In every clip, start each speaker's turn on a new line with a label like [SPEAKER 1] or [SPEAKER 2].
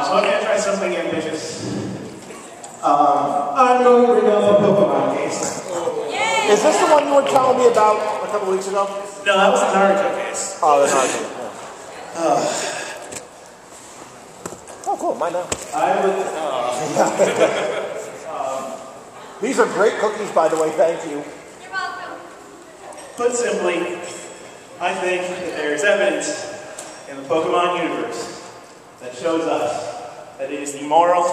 [SPEAKER 1] So I'm going to try something ambitious. I'm going to bring up a Pokemon case.
[SPEAKER 2] Yay! Is this the one you were telling me about a couple weeks ago?
[SPEAKER 1] No, that was the Naruto case.
[SPEAKER 2] Oh, the Naruto. Oh, cool. Mine now.
[SPEAKER 1] I would...
[SPEAKER 2] These are great cookies, by the way. Thank you.
[SPEAKER 3] You're welcome.
[SPEAKER 1] Put simply, I think that there is evidence in the Pokemon universe that shows us that it is the moral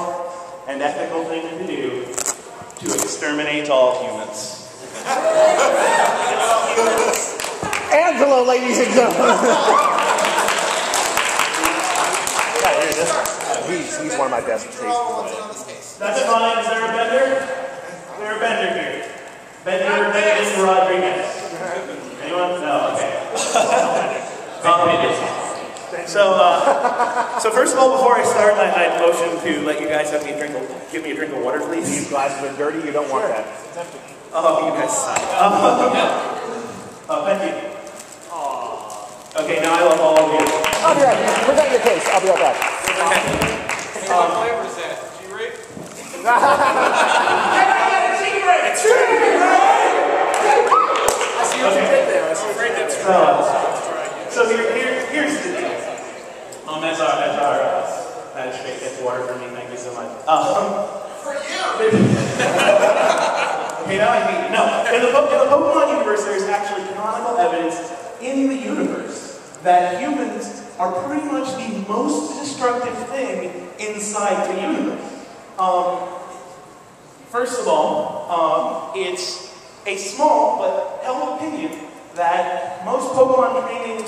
[SPEAKER 1] and ethical thing to do to exterminate all humans.
[SPEAKER 2] Angelo, ladies and gentlemen. He's one of my best tastes.
[SPEAKER 1] That's fine. Is there a bender? Is there a bender here? Bender Rodriguez. Anyone? No, okay. So first of all, before I start, I'd motion to let you guys give me a drink of water, please.
[SPEAKER 2] These glasses are dirty. You don't want that.
[SPEAKER 1] Oh, you guys suck. Thank you. Okay, now I love all of you.
[SPEAKER 2] I'll be right back. Present your case. I'll be right back.
[SPEAKER 4] What flavor is that? G-Ray?
[SPEAKER 1] It's G-Ray!
[SPEAKER 4] I see what you did there. I see afraid that's
[SPEAKER 1] So here's the deal. That's great. That's water for me. Thank you so much.
[SPEAKER 4] For you!
[SPEAKER 1] Okay, now I mean, no. In the Pokemon universe, there's actually canonical evidence in the universe that humans are pretty much the most destructive thing inside the universe. First of all, it's a small but held opinion that most Pokemon training,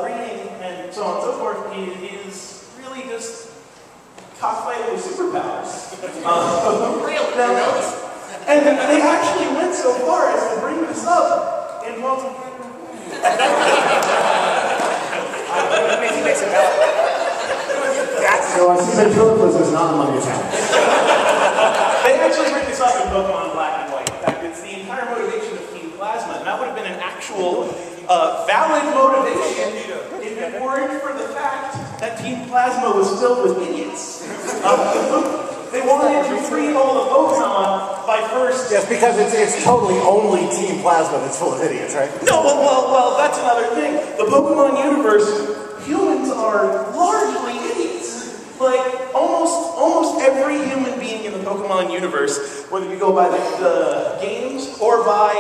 [SPEAKER 1] breeding, and so on and so forth is really just cockfighting with superpowers. And they actually went so far as to bring this up in multiple...
[SPEAKER 2] He makes it better.
[SPEAKER 5] So I see that Turtles is not among your talents.
[SPEAKER 1] They actually bring this up in Pokemon Black and White. In fact, it's the entire motivation of Team Plasma, and that would have been an actual valid motivation if it weren't for the fact that Team Plasma was filled with idiots. They wanted to free all the Pokemon by first...
[SPEAKER 2] Yes, because it's totally only Team Plasma that's full of idiots, right?
[SPEAKER 1] No, well, that's another thing. The Pokemon universe, humans are largely idiots. Like, almost every human being in the Pokemon universe, whether you go by the games or by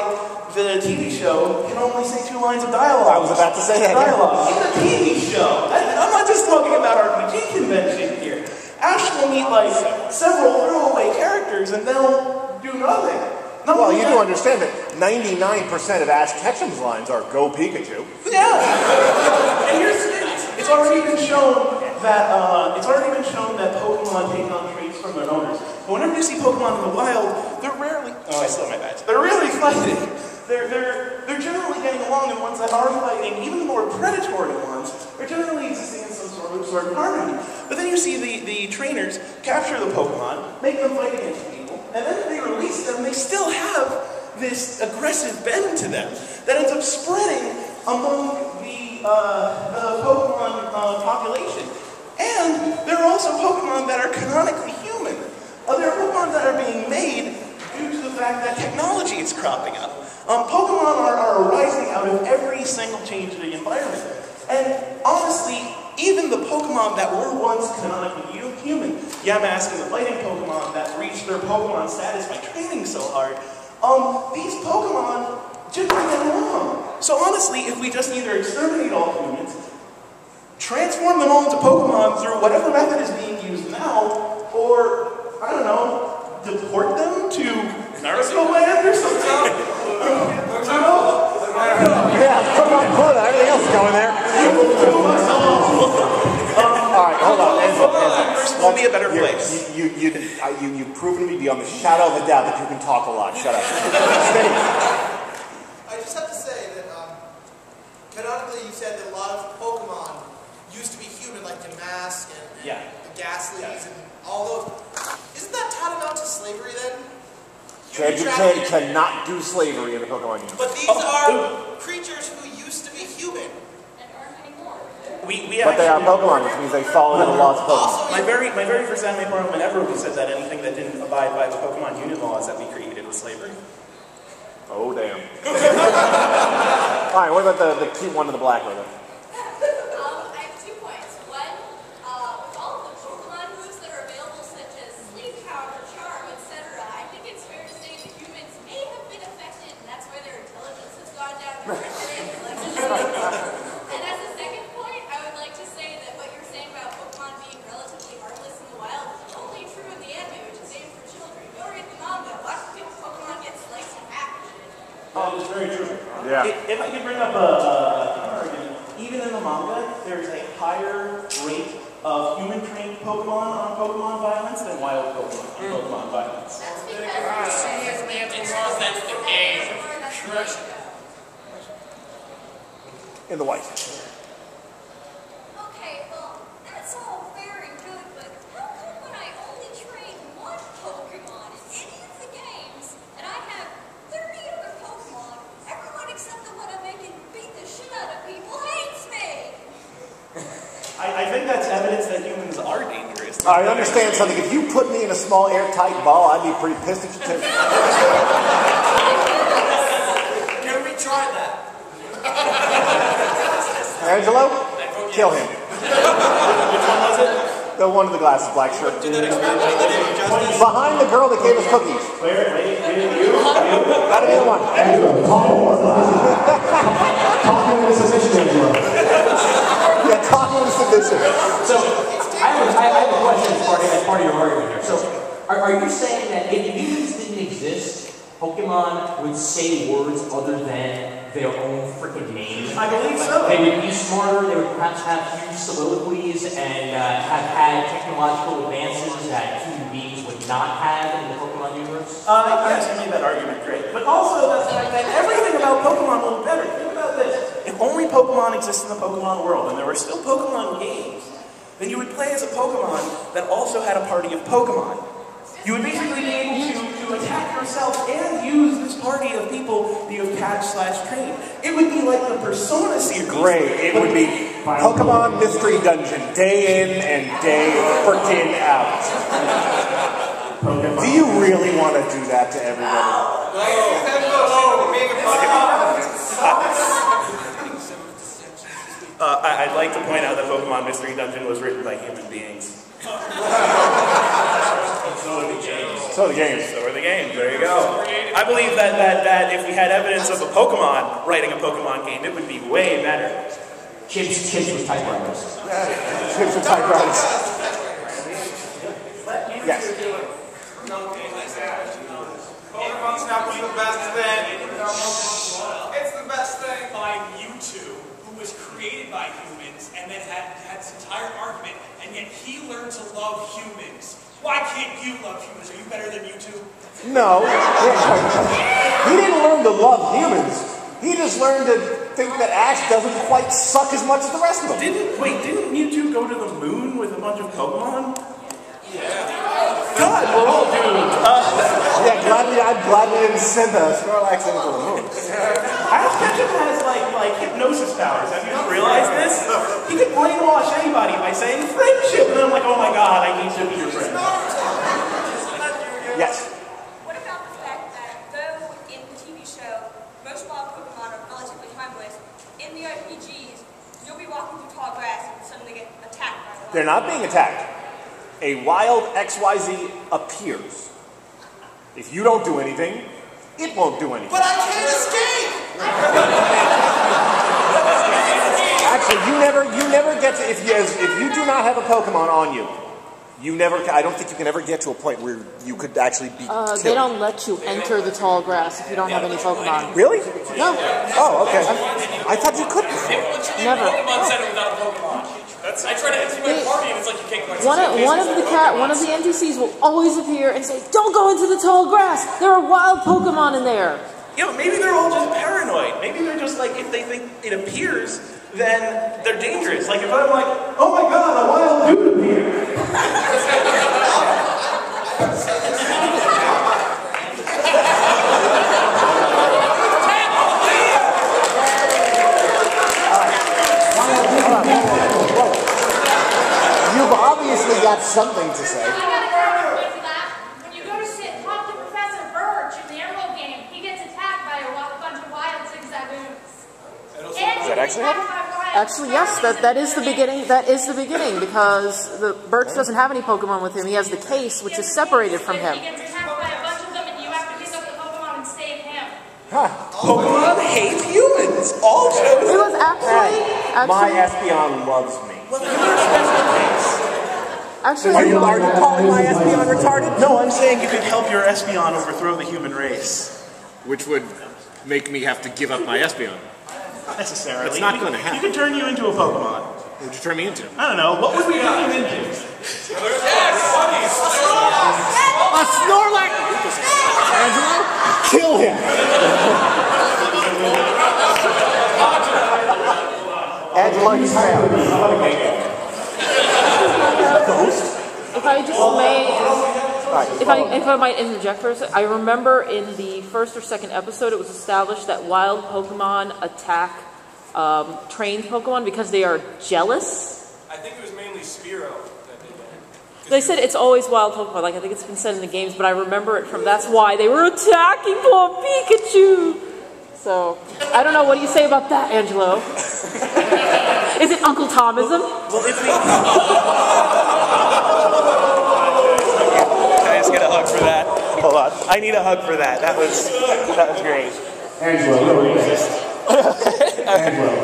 [SPEAKER 1] the TV show, can only say 2 lines of dialogue.
[SPEAKER 2] I was about to say that.
[SPEAKER 1] Dialogue. In the TV show. I'm not just talking about RPG convention here. Ash will meet, like, several throwaway characters and they'll do nothing.
[SPEAKER 2] Well, you do understand that 99% of Ash Ketchum's lines are "Go Pikachu."
[SPEAKER 1] Yeah. And here's the thing. It's already been shown that Pokemon take on traits from their owners. But whenever you see Pokemon in the wild, they're rarely... Oh, I still have my badge. They're really fighting. They're generally getting along, and ones that are fighting, even the more predatory ones, are generally existing in some sort of harmony. But then you see the trainers capture the Pokemon, make them fight against people, and then if they release them, they still have this aggressive bend to them that ends up spreading among the Pokemon population. And there are also Pokemon that are canonically human. There are Pokemon that are being made due to the fact that technology is cropping up. Pokemon are arising out of every single change in the environment. And honestly, even the Pokemon that were once canonically human, Yamask and the fighting Pokemon that reached their Pokemon status by training so hard, these Pokemon generally get along. So honestly, if we just either exterminate all humans, transform them all into Pokemon through whatever method is being used now, or, I don't know, deport them to Naruto Land or something?
[SPEAKER 2] Yeah, Pokemon Florida, everything else is going there. Alright, hold on, Angelo.
[SPEAKER 1] Will be a better place.
[SPEAKER 2] You've proven to me beyond the shadow of a doubt that you can talk a lot. Shut up. Steady.
[SPEAKER 6] I just have to say that, canonically you said that a lot of Pokemon used to be human, like Yamask and the Ghastlies and all those. Isn't that tantamount to slavery then?
[SPEAKER 2] You cannot do slavery in the Pokemon universe.
[SPEAKER 6] But these are creatures who used to be human.
[SPEAKER 3] And aren't anymore.
[SPEAKER 2] But they are Pokemon, which means they follow the laws of Pokemon.
[SPEAKER 1] My very first anime program ever, we said that anything that didn't abide by the Pokemon unit laws that we created was slavery.
[SPEAKER 2] Oh, damn. Alright, what about the cute one in the black one?
[SPEAKER 3] I have 2 points. One, with all of the Pokemon moves that are available, such as Sleep Powder, Charm, etc., I think it's fair to say that humans may have been affected, and that's why their intelligence has gone down. And as a second point, I would like to say that what you're saying about Pokemon being relatively harmless in the wild is only true in the anime, which is aimed for children. Go read the manga, watch Pokemon get sliced in half.
[SPEAKER 1] That is very true.
[SPEAKER 2] Yeah.
[SPEAKER 1] If I could bring up an argument, even in the manga, there's a higher rate of human-trained Pokemon on Pokemon violence than wild Pokemon on Pokemon violence.
[SPEAKER 3] That's because
[SPEAKER 4] That's the game.
[SPEAKER 2] In the white.
[SPEAKER 3] okay, well, that's all very good, but how come when I only train one Pokemon in any of the games, and I have 30 other Pokemon, everyone except the one I'm making beat the shit out of people hates me?
[SPEAKER 1] I think that's evidence that humans are dangerous.
[SPEAKER 2] I understand something. If you put me in a small airtight ball, I'd be pretty pissed at you too.
[SPEAKER 4] Can we try that?
[SPEAKER 2] Angelo? Kill him.
[SPEAKER 1] Which one was it?
[SPEAKER 2] The one in the glasses, black shirt.
[SPEAKER 6] Do that experiment that did justice.
[SPEAKER 2] Behind the girl that gave us cookies.
[SPEAKER 1] Wait, you?
[SPEAKER 2] That'd be the one.
[SPEAKER 5] Angelo, talking with submission, Angelo.
[SPEAKER 2] Yeah, talking with submission.
[SPEAKER 7] So, I have a question as part of your argument here. So, are you saying that if mutants didn't exist, Pokemon would say words other than their own freaking names?
[SPEAKER 1] I believe so.
[SPEAKER 7] They would be smarter, they would perhaps have huge soliloquies and have had technological advances that human beings would not have in the Pokemon universe?
[SPEAKER 1] Yes, I made that argument great. But also the fact that everything about Pokemon will be better. Think about this. If only Pokemon exists in the Pokemon world and there were still Pokemon games, then you would play as a Pokemon that also had a party of Pokemon. You would basically be able to attack yourself and use this party of people that you have catch/trained. It would be like the Persona series.
[SPEAKER 2] Great. It would be Pokemon Mystery Dungeon, day in and day freaking out. Do you really want to do that to everybody?
[SPEAKER 1] I'd like to point out that Pokemon Mystery Dungeon was written by human beings. So are the games.
[SPEAKER 2] So the games.
[SPEAKER 1] So are the games. There you go. I believe that if we had evidence of a Pokemon writing a Pokemon game, it would be way better.
[SPEAKER 7] Chips with typewriters.
[SPEAKER 2] Chips with typewriters. Yes.
[SPEAKER 4] Pokemon's not the best thing. It's the best thing. By Mewtwo, who was created by humans and then had this entire argument, and yet he learned to love humans. Why can't you love humans? Are you better than Mewtwo?
[SPEAKER 2] No. He didn't learn to love humans. He just learned to think that Ash doesn't quite suck as much as the rest of them.
[SPEAKER 1] Didn't Mewtwo go to the moon with a bunch of Pokemon? God, we're all doomed.
[SPEAKER 2] Yeah, I'm glad we didn't send the Snorlax into the moon.
[SPEAKER 1] Ash Ketchum has like hypnosis powers. Have you not realized this? He could brainwash anybody by saying friendship, and I'm like, oh my God, I need to be your friend.
[SPEAKER 2] Yes.
[SPEAKER 3] What about the fact that though in the TV show, most wild Pokemon are relatively harmless, in the RPGs, you'll be walking through tall grass and suddenly get attacked by a wild
[SPEAKER 2] They're not being attacked. A wild XYZ appears. If you don't do anything, it won't do anything.
[SPEAKER 6] But I can't escape!
[SPEAKER 2] Actually, you never get to, if you do not have a Pokemon on you, I don't think you can ever get to a point where you could actually be killed.
[SPEAKER 8] They don't let you enter the tall grass if you don't have any Pokemon.
[SPEAKER 2] Really?
[SPEAKER 8] No.
[SPEAKER 2] Oh, okay. I thought you could.
[SPEAKER 8] Never.
[SPEAKER 4] Pokemon Center without a Pokemon. I try to enter my party and it's like you can't go
[SPEAKER 8] One of the NPCs will always appear and say, "Don't go into the tall grass. There are wild Pokemon in there."
[SPEAKER 1] Yeah, but maybe they're all just paranoid. Maybe they're just like, if they think it appears, then they're dangerous. Like if I'm like, oh my God, a wild dude appeared.
[SPEAKER 2] have something to say.
[SPEAKER 9] I got a counterpoint to that. When you go to talk to Professor Birch in the Emerald game, he gets attacked by a bunch of wild zigzagoons.
[SPEAKER 2] Does that actually happen?
[SPEAKER 8] Actually, yes, that is the beginning. That is the beginning because the Birch doesn't have any Pokemon with him. He has the case, which is separated from him.
[SPEAKER 9] He gets attacked by a bunch of them, and you have to pick up the Pokemon and save him.
[SPEAKER 1] Pokemon hate humans. All chosen.
[SPEAKER 8] It was actually
[SPEAKER 2] My Espeon loves me.
[SPEAKER 8] actually.
[SPEAKER 2] Are you calling my Espeon retarded?
[SPEAKER 1] No, I'm saying you could help your Espeon overthrow the human race.
[SPEAKER 2] Which would make me have to give up my Espeon.
[SPEAKER 1] Not necessarily.
[SPEAKER 2] It's not going to happen.
[SPEAKER 1] You could turn you into a Pokemon.
[SPEAKER 2] What would you turn me into?
[SPEAKER 1] I don't know. What would we turn you into?
[SPEAKER 2] A Snorlax! Angelo, kill him! Angelo, you failed.
[SPEAKER 8] If I just may, if I might interject for a second, I remember in the first or second episode it was established that wild Pokemon attack trained Pokemon because they are jealous.
[SPEAKER 4] I think it was mainly Spearow that did that.
[SPEAKER 8] They said it's always wild Pokemon, like I think it's been said in the games, but I remember it from, that's why they were attacking poor Pikachu! So, I don't know, what do you say about that, Angelo? Is it Uncle Tomism?
[SPEAKER 1] Well, if we... Can I just get a hug for that? Hold on. I need a hug for that. That was great.
[SPEAKER 5] Angelo,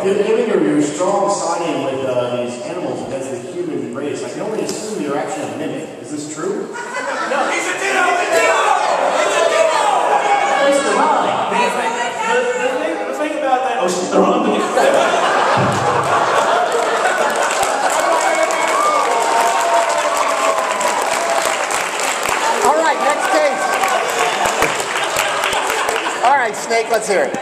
[SPEAKER 5] given your strong siding with these animals against the human race, I can only assume you're actually a mimic. Is this true?
[SPEAKER 4] No, he's a ditto! He's a ditto! He's a ditto!
[SPEAKER 1] Where's the line? The thing about that... Oh, she's the wrong thing.
[SPEAKER 2] All right, next case. All right, Snake, let's hear it.